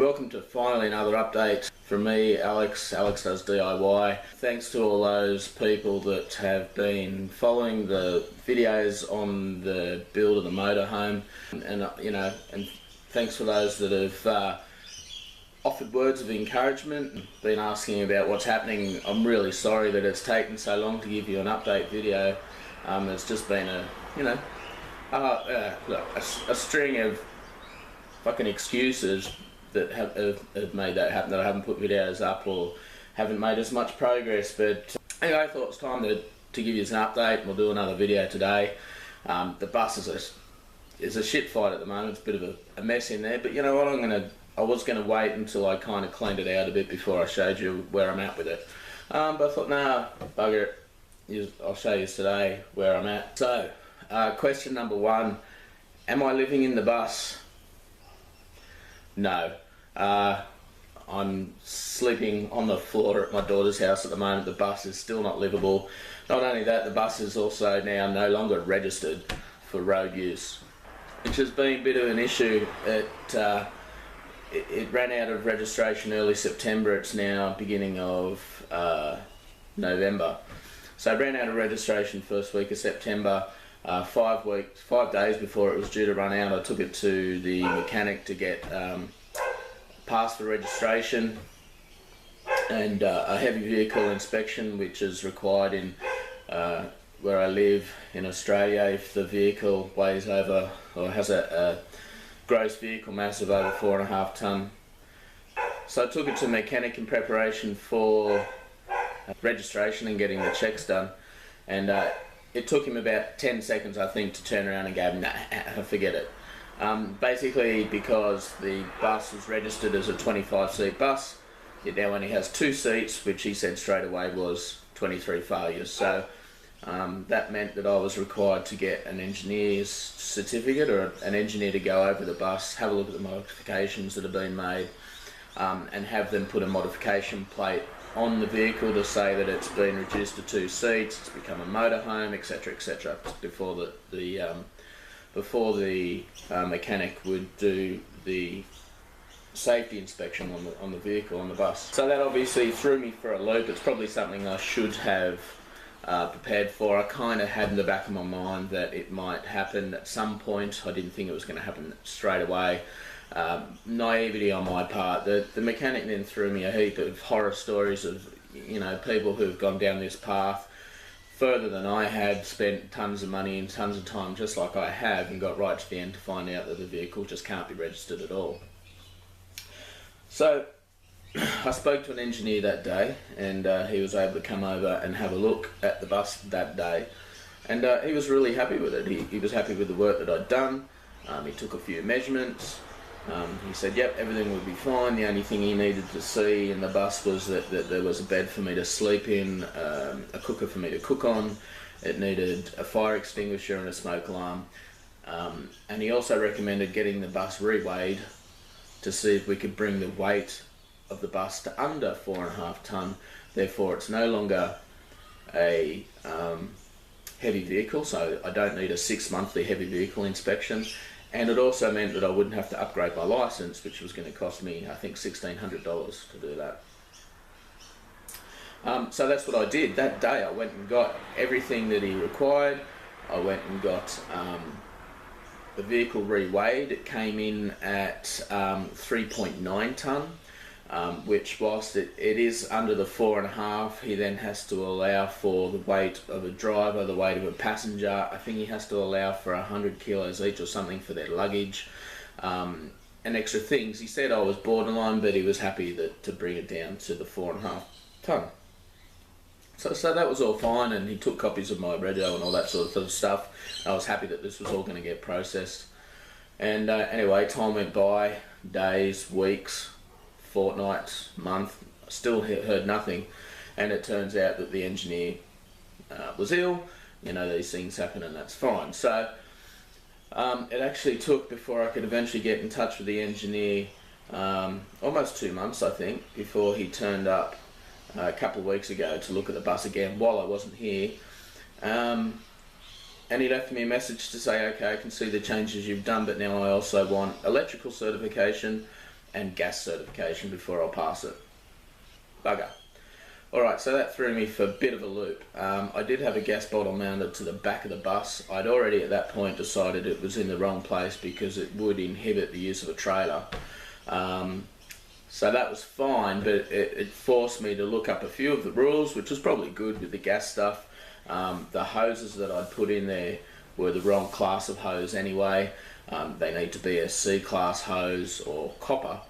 welcome to finally another update from me, Alex. Alex Does DIY. Thanks to all those people that have been following the videos on the build of the motorhome, and thanks for those that have offered words of encouragement and been asking about what's happening. I'm really sorry that it's taken so long to give you an update video. It's just been a string of fucking excuses that have made that happen, that I haven't put videos up or haven't made as much progress. But anyway, I thought it was time to give you an update. We'll do another video today. The bus is a shit fight at the moment. It's a bit of a mess in there, but you know what, I was gonna wait until I kind of cleaned it out a bit before I showed you where I'm at with it. But I thought, nah, bugger it, I'll show you today where I'm at. So, question number one, am I living in the bus? No. I'm sleeping on the floor at my daughter's house at the moment. The bus is still not livable. Not only that, the bus is also now no longer registered for road use, which has been a bit of an issue. It ran out of registration early September. It's now beginning of November. So it ran out of registration first week of September. 5 days before it was due to run out, I took it to the mechanic to get passed for registration and a heavy vehicle inspection, which is required in where I live in Australia if the vehicle weighs over or has a gross vehicle mass of over 4.5 tonne. So I took it to the mechanic in preparation for registration and getting the checks done, and it took him about 10 seconds, I think, to turn around and go, nah, forget it. Basically, because the bus was registered as a 25-seat bus, it now only has 2 seats, which he said straight away was 23 failures. So that meant that I was required to get an engineer's certificate or an engineer to go over the bus, have a look at the modifications that have been made, and have them put a modification plate on the vehicle to say that it's been reduced to 2 seats, it's become a motorhome, etc., etc. Before the mechanic would do the safety inspection on the vehicle, on the bus. So that obviously threw me for a loop. It's probably something I should have prepared for. I kind of had in the back of my mind that it might happen at some point. I didn't think it was going to happen straight away. Naivety on my part. The mechanic then threw me a heap of horror stories of people who've gone down this path further than I had, spent tons of money and tons of time just like I have, and got right to the end to find out that the vehicle just can't be registered at all. So I spoke to an engineer that day, and he was able to come over and have a look at the bus that day, and he was really happy with it. He was happy with the work that I'd done. He took a few measurements. He said, yep, everything would be fine. The only thing he needed to see in the bus was that there was a bed for me to sleep in, a cooker for me to cook on. It needed a fire extinguisher and a smoke alarm. And he also recommended getting the bus reweighed to see if we could bring the weight of the bus to under 4.5 tonne. Therefore, it's no longer a heavy vehicle, so I don't need a 6 monthly heavy vehicle inspection. And it also meant that I wouldn't have to upgrade my licence, which was going to cost me, I think, $1,600 to do that. So that's what I did. That day I went and got everything that he required. I went and got the vehicle reweighed. It came in at 3.9 tonne, which whilst it is under the 4.5, he then has to allow for the weight of a driver, the weight of a passenger. I think he has to allow for 100 kilos each or something for their luggage, and extra things. He said I was borderline, but he was happy to bring it down to the 4.5 tonne. So that was all fine, and he took copies of my rego and all that sort of stuff. I was happy that this was all going to get processed. And anyway, time went by, days, weeks, fortnights, month, still heard nothing, and it turns out that the engineer was ill. These things happen, and that's fine. So it actually took, before I could eventually get in touch with the engineer, almost 2 months, I think, before he turned up a couple of weeks ago to look at the bus again while I wasn't here. And he left me a message to say, okay, I can see the changes you've done, but now I also want electrical certification and gas certification before I'll pass it. Bugger. Alright, so that threw me for a bit of a loop. I did have a gas bottle mounted to the back of the bus. I'd already at that point decided it was in the wrong place because it would inhibit the use of a trailer. So that was fine, but it forced me to look up a few of the rules, which was probably good with the gas stuff. The hoses that I'd put in there were the wrong class of hose anyway. They need to be a C-class hose or copper.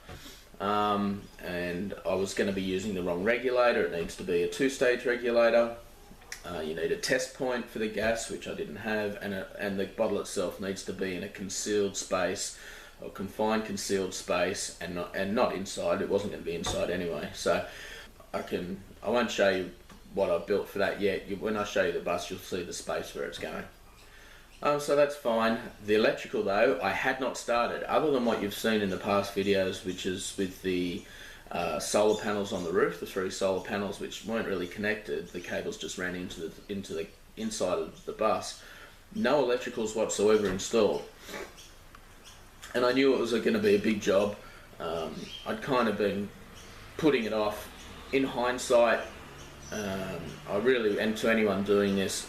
And I was going to be using the wrong regulator. It needs to be a 2-stage regulator. You need a test point for the gas, which I didn't have, and the bottle itself needs to be in a concealed space, or confined concealed space, and not inside. It wasn't going to be inside anyway. So I won't show you what I built for that yet. When I show you the bus, you'll see the space where it's going. So that's fine. The electrical though, I had not started, other than what you've seen in the past videos, which is with the solar panels on the roof, the 3 solar panels which weren't really connected. The cables just ran into the inside of the bus. No electricals whatsoever installed. And I knew it was going to be a big job. I'd kind of been putting it off. In hindsight, and to anyone doing this,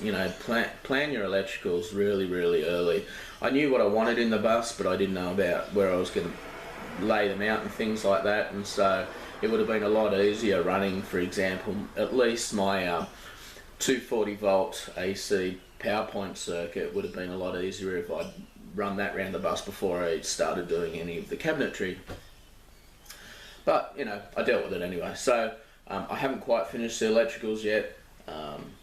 plan your electricals really early. I knew what I wanted in the bus, but I didn't know about where I was going to lay them out and things like that, and so it would have been a lot easier running, for example, at least my 240 volt AC power point circuit would have been a lot easier if I'd run that round the bus before I started doing any of the cabinetry. But, I dealt with it anyway. So I haven't quite finished the electricals yet.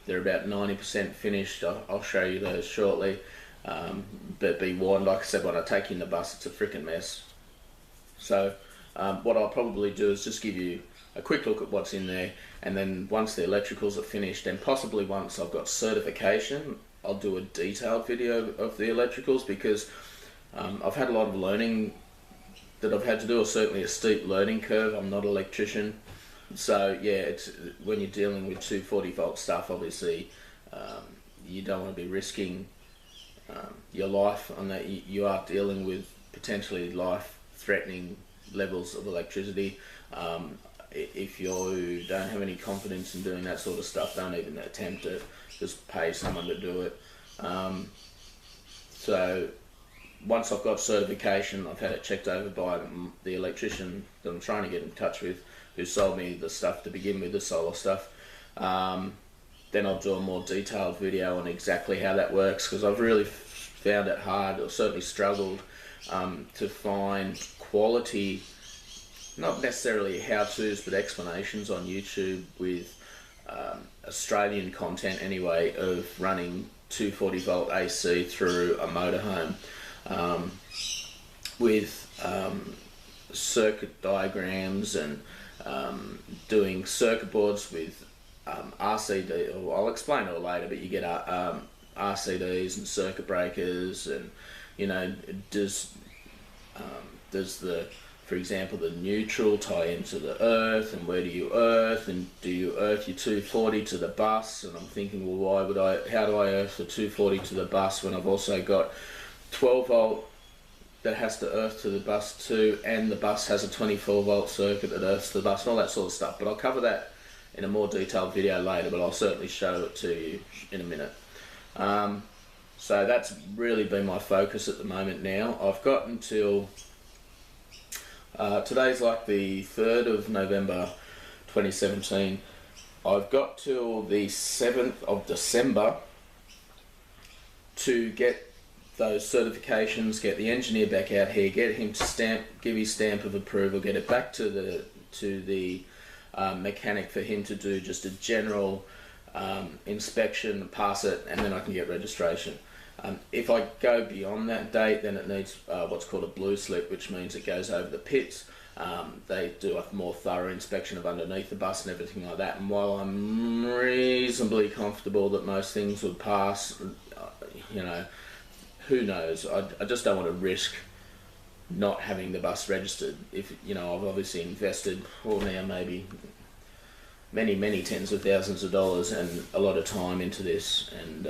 They're about 90% finished. I'll show you those shortly. But be warned, like I said, when I take in the bus, it's a freaking mess. So what I'll probably do is just give you a quick look at what's in there, and then once the electricals are finished, and possibly once I've got certification, I'll do a detailed video of the electricals, because I've had a lot of learning that I've had to do, or certainly a steep learning curve. I'm not an electrician. So yeah, it's when you're dealing with 240 volt stuff, obviously you don't want to be risking your life on that. You are dealing with potentially life-threatening levels of electricity. If you don't have any confidence in doing that sort of stuff, don't even attempt it. Just pay someone to do it. So once I've got certification, I've had it checked over by the electrician that I'm trying to get in touch with, who sold me the stuff to begin with, the solar stuff. Then I'll do a more detailed video on exactly how that works, because I've really found it hard, or certainly struggled, to find quality, not necessarily how-tos, but explanations on YouTube with Australian content anyway, of running 240 volt AC through a motorhome, with circuit diagrams and doing circuit boards with RCD, or I'll explain it all later, but you get RCDs and circuit breakers, and does the, for example, the neutral tie into the earth, and where do you earth, and do you earth your 240 to the bus? And I'm thinking, well, how do I earth the 240 to the bus when I've also got 12 volt that has to earth to the bus too, and the bus has a 24 volt circuit that earths to the bus, and all that sort of stuff. But I'll cover that in a more detailed video later, but I'll certainly show it to you in a minute. So that's really been my focus at the moment now. I've got until today's like the 3rd of November 2017. I've got till the 7th of December to get those certifications, get the engineer back out here, get him to give his stamp of approval, get it back to the mechanic for him to do just a general inspection, pass it, and then I can get registration. If I go beyond that date, then it needs what's called a blue slip, which means it goes over the pits. They do a more thorough inspection of underneath the bus and everything like that. And while I'm reasonably comfortable that most things would pass, who knows? I just don't want to risk not having the bus registered. If I've obviously invested, now maybe many tens of thousands of dollars and a lot of time into this, and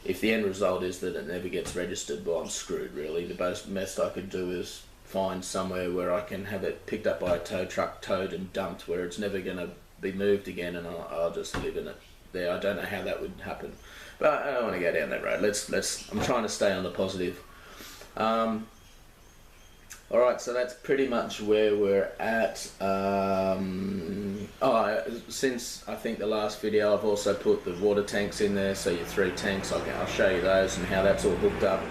if the end result is that it never gets registered, well, I'm screwed really. The best I could do is find somewhere where I can have it picked up by a tow truck, towed and dumped, where it's never going to be moved again, and I'll just live in it there. I don't know how that would happen, but I don't want to go down that road. I'm trying to stay on the positive. Alright, so that's pretty much where we're at. Since I think the last video, I've also put the water tanks in there, so your 3 tanks, I'll show you those and how that's all hooked up.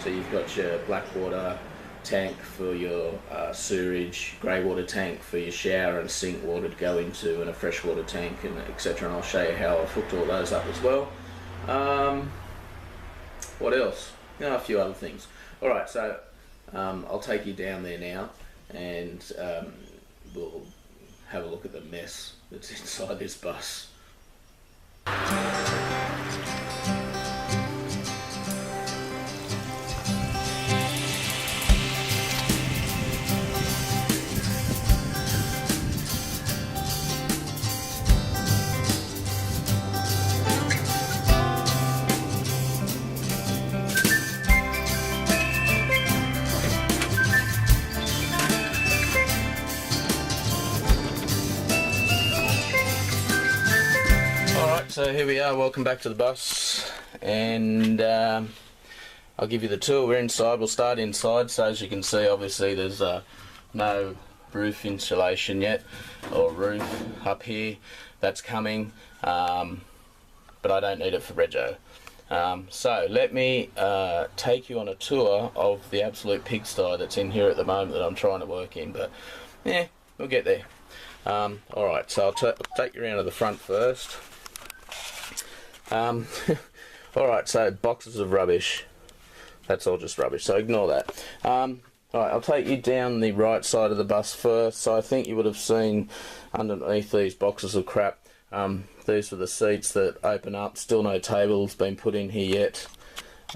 So you've got your black water tank for your sewerage, grey water tank for your shower and sink water to go into, and a freshwater tank, and etc. And I'll show you how I've hooked all those up as well. What else? A few other things. Alright, so I'll take you down there now, and we'll have a look at the mess that's inside this bus. So here we are, welcome back to the bus, and I'll give you the tour. We're inside, we'll start inside. So as you can see, obviously there's no roof insulation yet, or roof up here. That's coming, but I don't need it for rego. So let me take you on a tour of the absolute pigsty that's in here at the moment that I'm trying to work in, but yeah, we'll get there. Alright, so I'll take you around to the front first. Alright, so boxes of rubbish. That's all just rubbish, so ignore that. Alright, I'll take you down the right side of the bus first. So I think you would have seen underneath these boxes of crap, these are the seats that open up. Still no tables been put in here yet.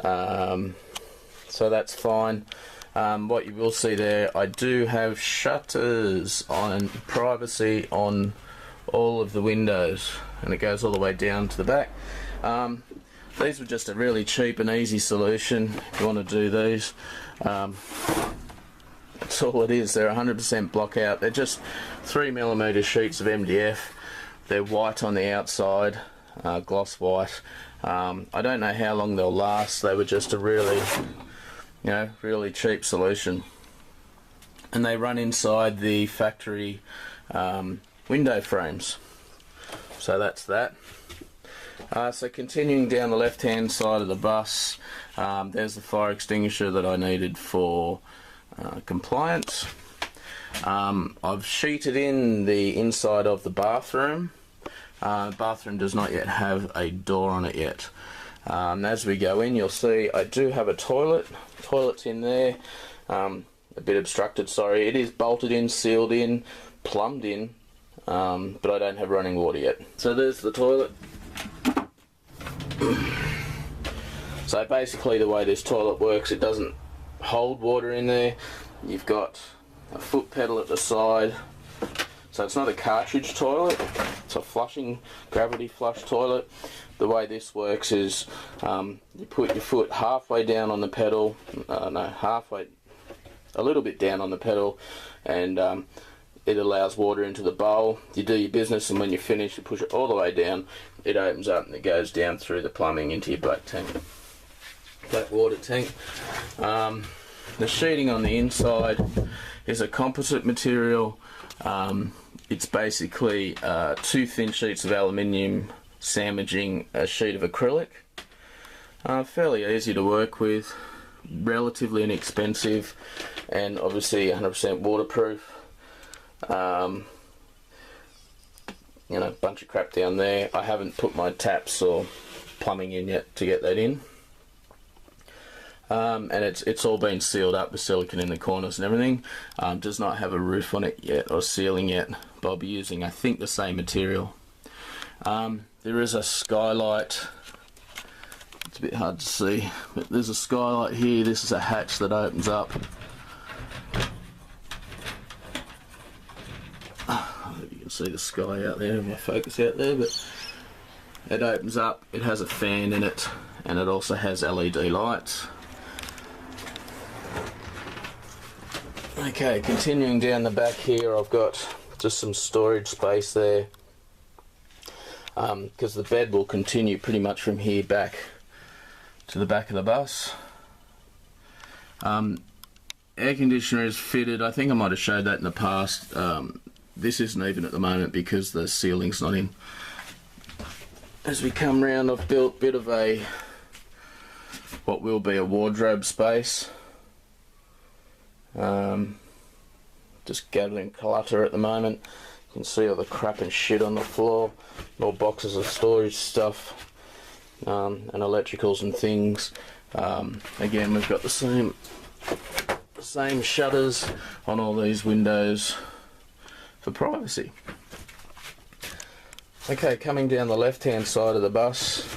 So that's fine. What you will see there, I do have shutters on, privacy on all of the windows, and it goes all the way down to the back. These were just a really cheap and easy solution if you want to do these. That's all it is. They're 100% block out. They're just 3mm sheets of MDF. They're white on the outside, gloss white. I don't know how long they'll last. They were just a really, really cheap solution. And they run inside the factory window frames. So that's that. So continuing down the left hand side of the bus, there's the fire extinguisher that I needed for compliance. I've sheeted in the inside of the bathroom. The bathroom does not yet have a door on it yet. As we go in, you'll see I do have a toilet. Toilet's in there, a bit obstructed, sorry. It is bolted in, sealed in, plumbed in, but I don't have running water yet. So there's the toilet. So basically the way this toilet works, it doesn't hold water in there. You've got a foot pedal at the side, so it's not a cartridge toilet, it's a flushing, gravity flush toilet. The way this works is you put your foot halfway down on the pedal, a little bit down on the pedal, and it allows water into the bowl. You do your business, and when you finish, you push it all the way down. It opens up and it goes down through the plumbing into your black water tank. The sheeting on the inside is a composite material. It's basically 2 thin sheets of aluminium sandwiching a sheet of acrylic. Fairly easy to work with, relatively inexpensive, and obviously 100% waterproof. Bunch of crap down there. I haven't put my taps or plumbing in yet to get that in. And it's all been sealed up with silicone in the corners and everything. Does not have a roof on it yet or ceiling yet, but I'll be using, I think, the same material. There is a skylight. It's a bit hard to see, but there's a skylight here. This is a hatch that opens up. You can see the sky out there, my focus out there, but it opens up. It has a fan in it, and it also has LED lights. Okay, continuing down the back here, I've got just some storage space there, because the bed will continue pretty much from here back to the back of the bus. Air conditioner is fitted. I think I might have showed that in the past. This isn't even at the moment because the ceiling's not in. As we come round, I've built a bit of what will be a wardrobe space. Just gathering clutter at the moment. You can see all the crap and shit on the floor, more boxes of storage stuff, and electricals and things. Again, we've got the same shutters on all these windows for privacy. Okay, coming down the left hand side of the bus,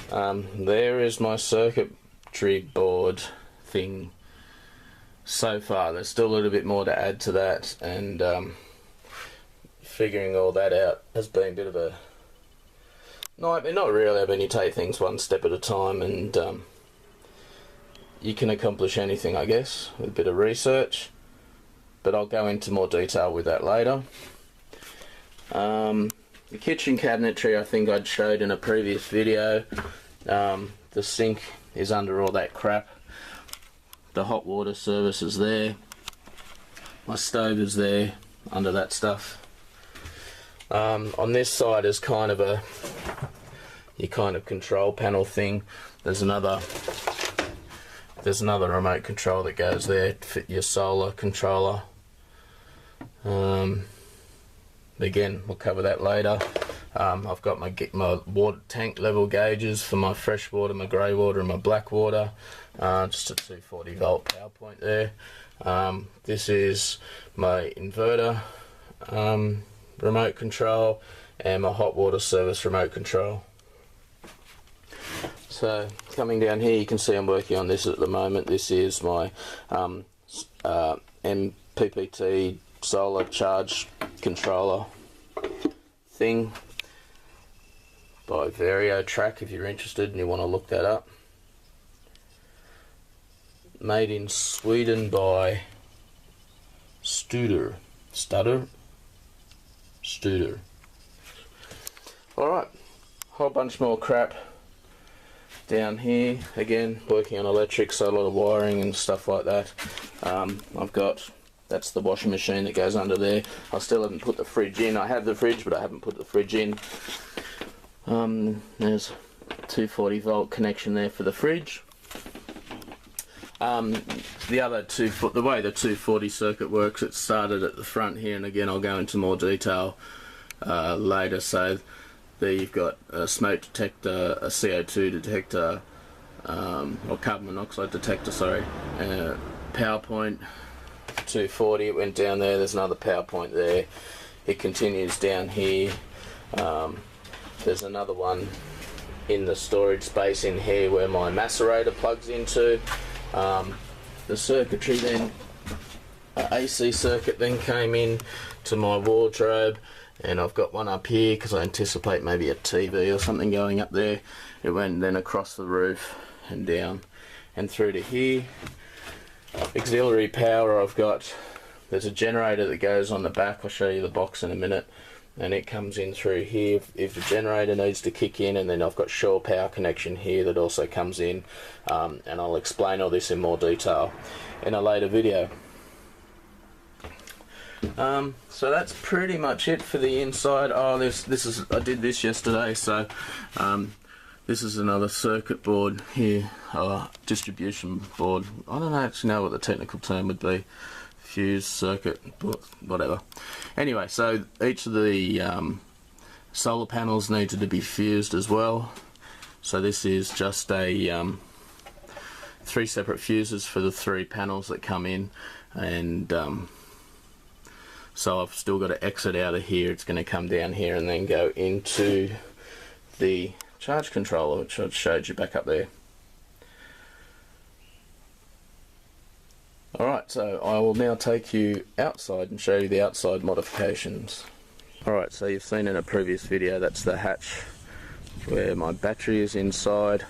there is my circuitry board thing. So far there's still a little bit more to add to that, and figuring all that out has been a bit of a nightmare. Not really, when you take things one step at a time, and you can accomplish anything, I guess, with a bit of research, but I'll go into more detail with that later. The kitchen cabinetry I think I'd showed in a previous video. The sink is under all that crap. The hot water service is there. My stove is there under that stuff. On this side is kind of your kind of control panel thing. There's another remote control that goes there to fit your solar controller. Again, we'll cover that later. I've got my water tank level gauges for my fresh water, my grey water and my black water. Just a 240 volt power point there. This is my inverter remote control and my hot water service remote control. So coming down here, you can see I'm working on this at the moment. This is my MPPT solar charge controller thing by VarioTrack, if you're interested and you want to look that up. Made in Sweden by Studer. Alright, whole bunch more crap down here. Again, working on electrics, so a lot of wiring and stuff like that. That's the washing machine that goes under there. I still haven't put the fridge in. I have the fridge, but I haven't put the fridge in. There's a 240 volt connection there for the fridge. The way the 240 circuit works, it started at the front here, and again I'll go into more detail later. So there you've got a smoke detector, a CO2 detector, or carbon monoxide detector, sorry, power point. 240, it went down there. There's another power point there. It continues down here. There's another one in the storage space in here where my macerator plugs into. The circuitry then, AC circuit then came in to my wardrobe, and I've got one up here because I anticipate maybe a TV or something going up there. It went then across the roof and down and through to here. Auxiliary power, there's a generator that goes on the back. I'll show you the box in a minute, and it comes in through here if the generator needs to kick in, and then I've got shore power connection here that also comes in, and I'll explain all this in more detail in a later video. So that's pretty much it for the inside. I did this yesterday, so this is another circuit board here, distribution board. I don't actually know what the technical term would be. Fuse, circuit, whatever. Anyway, so each of the solar panels needed to be fused as well. So this is just a 3 separate fuses for the 3 panels that come in, and so I've still got to exit out of here. It's going to come down here and then go into the charge controller, which I showed you back up there. Alright, so I will now take you outside and show you the outside modifications. Alright, so you've seen in a previous video, that's the hatch where my battery is inside.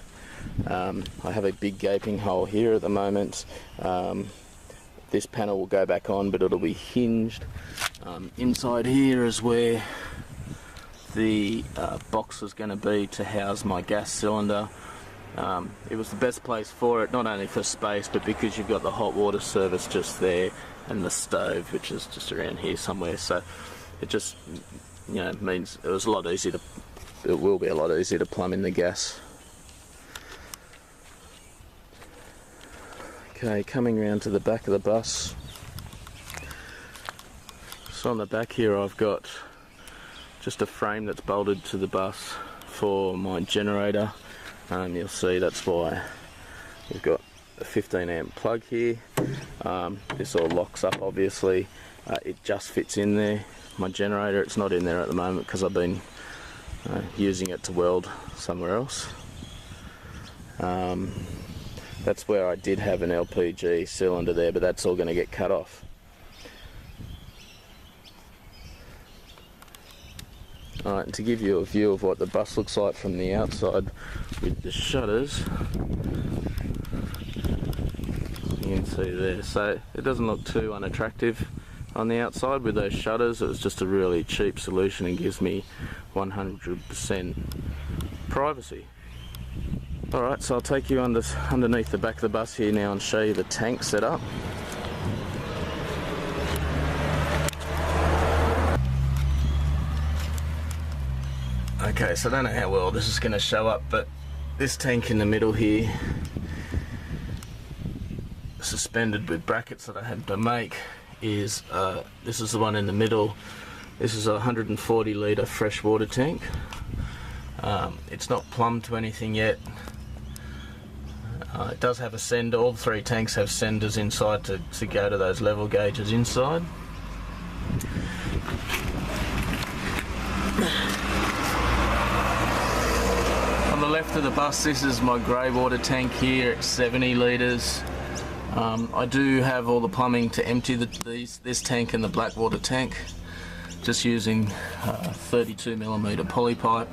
I have a big gaping hole here at the moment. this panel will go back on, but it'll be hinged. Inside here is where the box is going to be to house my gas cylinder. It was the best place for it, not only for space, but because you've got the hot water service just there and the stove, which is just around here somewhere. So it just, you know, means it was a lot easier to, it will be a lot easier to plumb in the gas. Okay, coming round to the back of the bus. So on the back here I've got just a frame that's bolted to the bus for my generator. You'll see that's why we've got a 15 amp plug here. This all locks up obviously. It just fits in there. My generator, it's not in there at the moment because I've been using it to weld somewhere else. That's where I did have an LPG cylinder there, but that's all going to get cut off. Alright, and to give you a view of what the bus looks like from the outside with the shutters, you can see there. So it doesn't look too unattractive on the outside with those shutters. It was just a really cheap solution and gives me 100% privacy. Alright, so I'll take you underneath the back of the bus here now and show you the tank setup. Okay, so I don't know how well this is going to show up, but this tank in the middle here, suspended with brackets that I had to make, is this is the one in the middle. This is a 140 litre freshwater tank. It's not plumbed to anything yet. It does have a sender. All three tanks have senders inside to go to those level gauges inside. On the left of the bus, this is my grey water tank here at 70 litres. I do have all the plumbing to empty this tank and the black water tank, just using 32mm poly pipe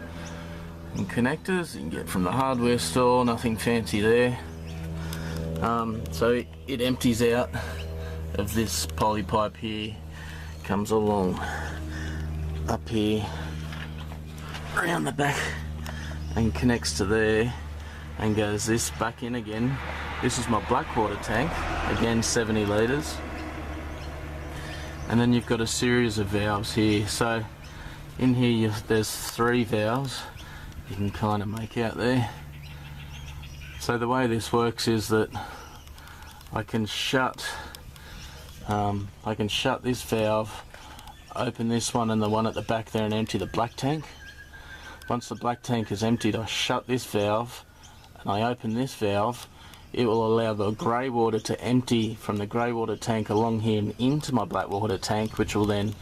and connectors you can get from the hardware store, nothing fancy there. So it empties out of this poly pipe here, comes along up here, around the back and connects to there and goes this back in again. This is my black water tank, again 70 litres. And then you've got a series of valves here. So in here there's 3 valves you can kind of make out there. So the way this works is that I can shut this valve, open this one and the one at the back there and empty the black tank. Once the black tank is emptied, I shut this valve and I open this valve. It will allow the grey water to empty from the grey water tank along here and into my black water tank, which will then,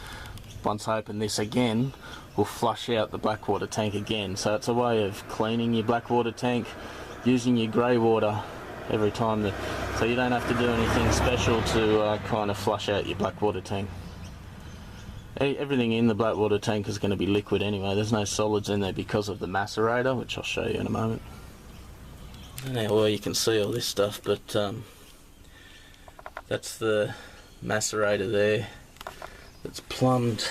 once I open this again, will flush out the black water tank again. So it's a way of cleaning your black water tank, using your grey water every time, so you don't have to do anything special to kind of flush out your black water tank. Everything in the black water tank is going to be liquid anyway. There's no solids in there because of the macerator, which I'll show you in a moment. I don't know how well you can see all this stuff, but that's the macerator there. It's plumbed.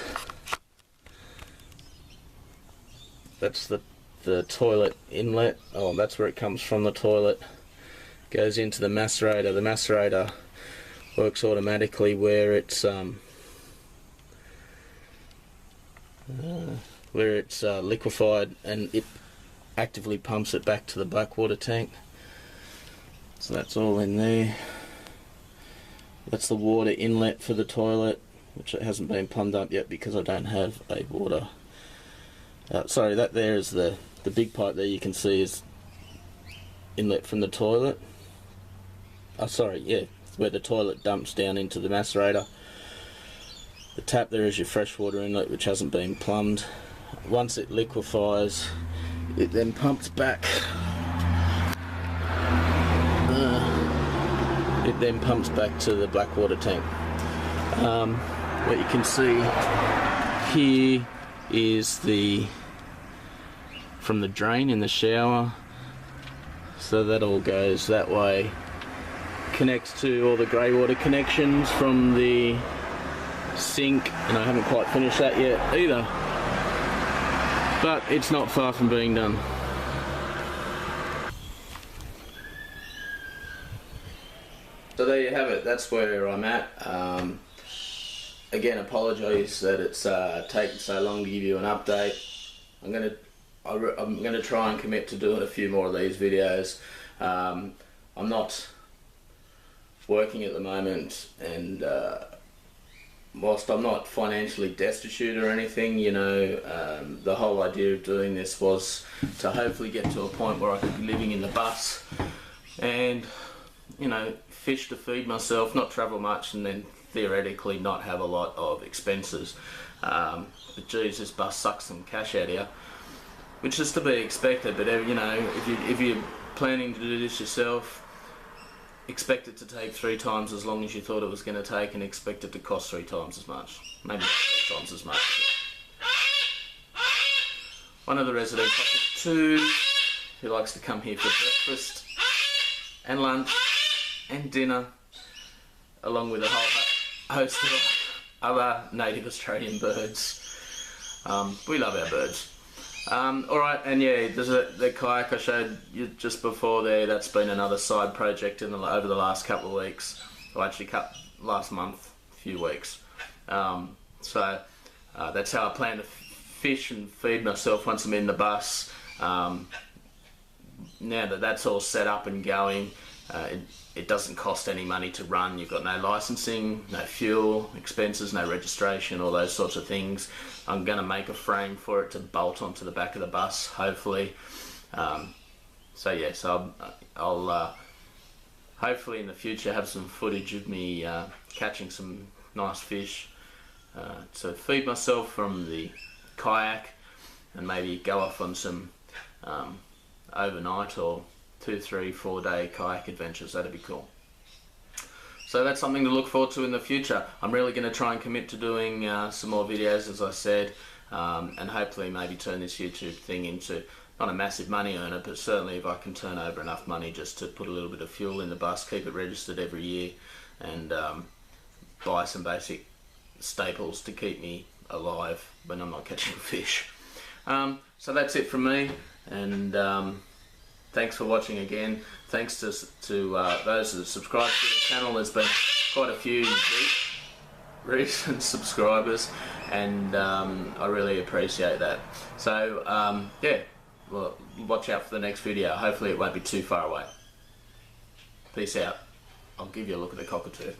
That's the toilet inlet. Oh, that's where it comes from, the toilet. Goes into the macerator. The macerator works automatically where it's liquefied, and it actively pumps it back to the black water tank. So that's all in there. That's the water inlet for the toilet, which it hasn't been plumbed up yet because I don't have a water. Sorry, that there is the big pipe there you can see is inlet from the toilet. Oh, sorry, yeah, where the toilet dumps down into the macerator. The tap there is your freshwater inlet, which hasn't been plumbed. Once it liquefies, it then pumps back. It then pumps back to the black water tank. What you can see here is from the drain in the shower. So that all goes that way, connects to all the grey water connections from the sink, and I haven't quite finished that yet either, but it's not far from being done. So there you have it, that's where I'm at. Again, apologise that it's taken so long to give you an update. I'm gonna try and commit to doing a few more of these videos. I'm not working at the moment, and whilst I'm not financially destitute or anything, you know, the whole idea of doing this was to hopefully get to a point where I could be living in the bus and, you know, fish to feed myself, not travel much, and then theoretically not have a lot of expenses. But geez, this bus sucks some cash out of you, which is to be expected. But you know, if you're planning to do this yourself, expect it to take 3 times as long as you thought it was going to take, and expect it to cost 3 times as much, maybe 4 times as much. One of the resident cockatoos too, who likes to come here for breakfast and lunch and dinner, along with a whole host of other native Australian birds. We love our birds. Alright, and yeah, there's the kayak I showed you just before there. That's been another side project over the last couple of weeks, or actually last month, few weeks. So that's how I plan to fish and feed myself once I'm in the bus. Now that that's all set up and going, it doesn't cost any money to run. You've got no licensing, no fuel expenses, no registration, all those sorts of things. I'm going to make a frame for it to bolt onto the back of the bus, hopefully. So yeah, so I'll hopefully in the future have some footage of me catching some nice fish to feed myself from the kayak, and maybe go off on some overnight or 2, 3, 4 day kayak adventures. That'd be cool. So that's something to look forward to in the future. I'm really going to try and commit to doing some more videos, as I said, and hopefully maybe turn this YouTube thing into not a massive money earner, but certainly if I can turn over enough money just to put a little bit of fuel in the bus, keep it registered every year, and buy some basic staples to keep me alive when I'm not catching fish. So that's it from me, and thanks for watching again. Thanks to those that subscribe to the channel. There's been quite a few recent subscribers, and I really appreciate that. So yeah, well, watch out for the next video. Hopefully it won't be too far away. Peace out. I'll give you a look at the cockatoo.